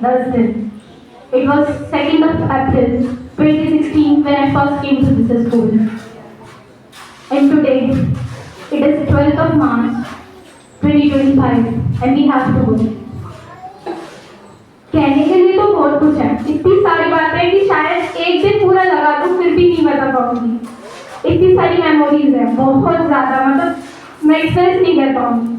10 दिन. It was 2nd of April 2016 when I first came to this school. And today, it is 12th of March 2025 and we have to go. कहने के लिए तो बहुत कुछ है, इतनी सारी बातें हैं कि शायद एक दिन पूरा लगा दूं फिर भी नहीं बता पाऊंगी. इतनी सारी मेमोरीज है, बहुत ज़्यादा, मतलब मैं एक्सप्रेस नहीं कर पाऊंगी.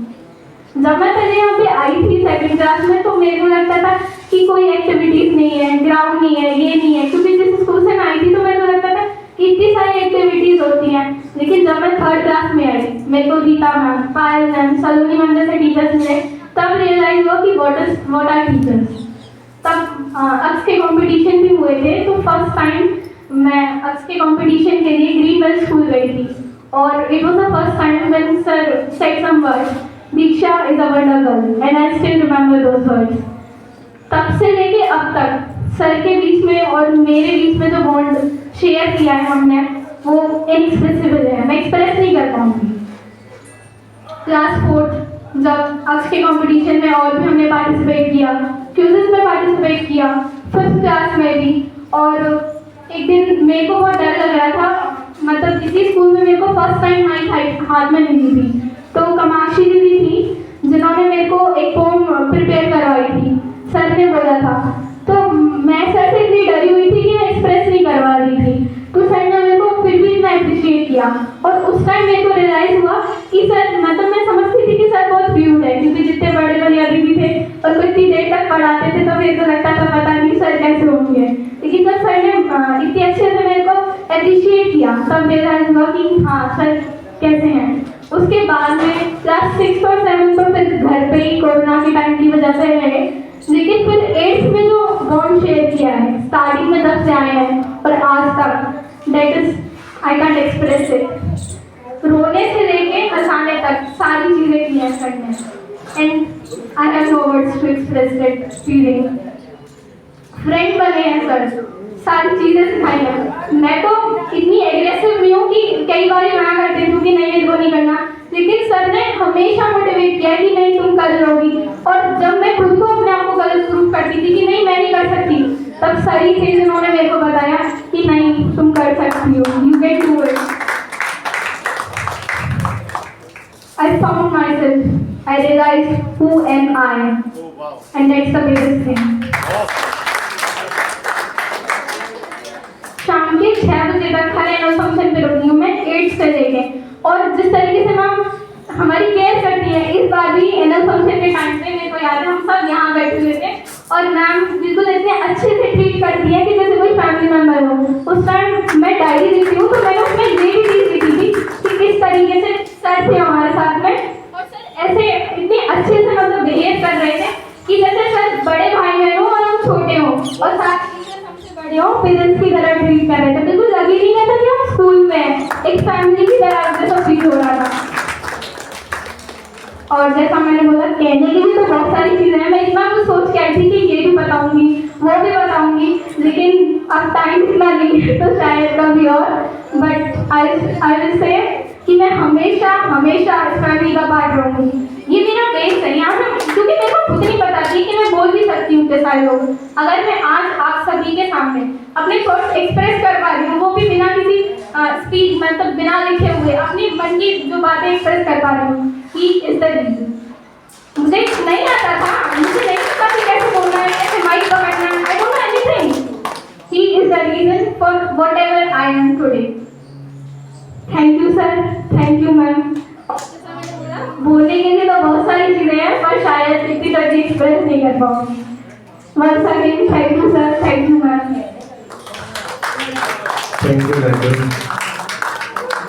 जब मैं पहले यहाँ पे आई थी 2nd क्लास में तो मेरे को लगता था कि कोई एक्टिविटीज़ नहीं है, ग्राउंड नहीं है, ये नहीं है, क्योंकि जिस स्कूल से मैं आई थी तो मेरे को लगता था कि इतनी सारी एक्टिविटीज़ होती हैं. लेकिन जब मैं 3rd क्लास में आई, मेरे को रीता मैम, पायल मैम, सलोनी मैम जैसे टीचर्स मिले, तब रियलाइज हुआ कि व्हाट आर टीचर्स. तब अक्स के कंपटीशन भी हुए थे, तो फर्स्ट टाइम मैं अक्स के कंपटीशन के लिए ग्रीनवेल स्कूल गई थी और it was the first time when sir said some words, Diksha is a wonder girl, and I still remember those words. तब से लेके अब तक सर के बीच में और मेरे बीच में जो बॉन्ड शेयर किया है हमने, वो इनएक्सप्रेसिबल है, मैं एक्सप्रेस नहीं कर पाऊंगी. क्लास 4 जब अक्स के कंपटीशन में और भी हमने पार्टिसिपेट किया, क्विज़ेस में पार्टिसिपेट किया, 5th क्लास में भी. और एक दिन मेरे को बहुत डर लग रहा था, मतलब इसी स्कूल में मेरे को फर्स्ट टाइम माइक हाथ में मिली थी. तो कमाक्षी दीदी थी जिन्होंने मेरे को एक पोम प्रिपेयर करवाई थी, सर ने बोला था. तो मैं सर से इतनी डरी हुई थी कि मैं एक्सप्रेस नहीं करवा रही थी, तो सर ने मेरे को फिर भी इतना अप्रिशिएट किया. और उस टाइम मेरे को रियलाइज़ हुआ कि सर, मतलब मैं समझती थी कि सर बहुत फ्यूड है, क्योंकि जितने बड़े बड़े दीदी थे और कुछ इतनी देर तक पढ़ाते थे तो मेरे को लगता था पता नहीं सर कैसे होंगे. लेकिन जब सर ने इतने अच्छे से मेरे को अप्रिशिएट किया तब रियलाइज़ हुआ कि हाँ सर कैसे हैं. उसके बाद में क्लास 6 और 7 तो फिर घर पे ही कोरोना के टाइम की वजह से रहे, लेकिन फिर 8th में जो बॉन्ड शेयर किया है स्टार्टिंग में जब से आए हैं और आज तक, that is I can't express it. रोने से लेके हंसाने तक सारी चीज़ें की हैं सर ने, and I have no words to express that feeling. Friend बने हैं सर, सारी चीज़ें सिखाई हैं. मैं तो इतनी एग्रेसिव हुई हूँ कि कई बार मना करती हूँ कि नहीं मेरे को नहीं करना, लेकिन सर ने हमेशा मोटिवेट किया कि नहीं तुम कर लोगी. और जब मैं खुद को अपने आप को गलत प्रूफ करती थी कि नहीं मैं नहीं कर सकती, तब सर ही थे जिन्होंने मेरे को बताया कि नहीं तुम कर सकती हो, you can do it. I found myself, I realise who am I, and that's the biggest thing. शाम के 6 बजे तक हर एनुअल फंक्शन पे रुकी हूँ मैं 8 से लेके, और जिस तरीके से मैम हमारी केयर करती है, इस बार भी एनुअल फंक्शन के टाइम पे मेरे को याद है हम सब यहाँ बैठे हुए थे और मैम बिल्कुल इतने अच्छे से ट्रीट करती है कि जैसे कोई फैमिली मेम्बर हो. उस टाइम मैं डायरी लिखती हूँ तो मैंने उसमें ये भी चीज़ लिखी थी कि किस तरीके से सर थे हमारे साथ में, और सर ऐसे इतने अच्छे से मतलब बिहेव कर रहे थे कि जैसे सर बड़े भाई बहन हो और हम छोटे हों, और साथ बड़े हो पेरेंट्स की तरह ट्रीट कर रहे थे. बिल्कुल लग ही नहीं रहा था कि हम स्कूल में एक फैमिली की तरह जैसा फील हो रहा था. और जैसा मैंने बोला, कहने के लिए तो बहुत सारी चीज़ें हैं, मैं इतना कुछ सोच के आई थी कि ये भी बताऊंगी वो भी बताऊंगी, लेकिन अब टाइम इतना नहीं है तो शायद कभी और. बट आई विल से कि मैं हमेशा हमेशा इस फैमिली का पार्ट रहूँगी. ये मेरा बेस है यहाँ से, क्योंकि मेरे को खुद नहीं पता थी कि मैं बोल भी सकती हूँ कि सारे लोग. अगर मैं आज आप सभी के सामने अपने थॉट्स एक्सप्रेस कर पा रही हूँ, वो भी बिना किसी स्पीच मतलब बिना लिखे हुए अपनी मन की जो बातें एक्सप्रेस कर पा रही हूँ, ही इज द रीजन. मुझे नहीं आता था, मुझे नहीं पता कि कैसे बोलना है, कैसे माइक पकड़ना है, I don't know anything. He is the reason for whatever I am today. Thank you sir, thank you ma'am. बोलने के लिए तो बहुत सारी चीज़ें हैं पर शायद इतनी जल्दी एक्सप्रेस नहीं कर पाऊंगी. Once again thank you sir, thank you ma'am. Thank you.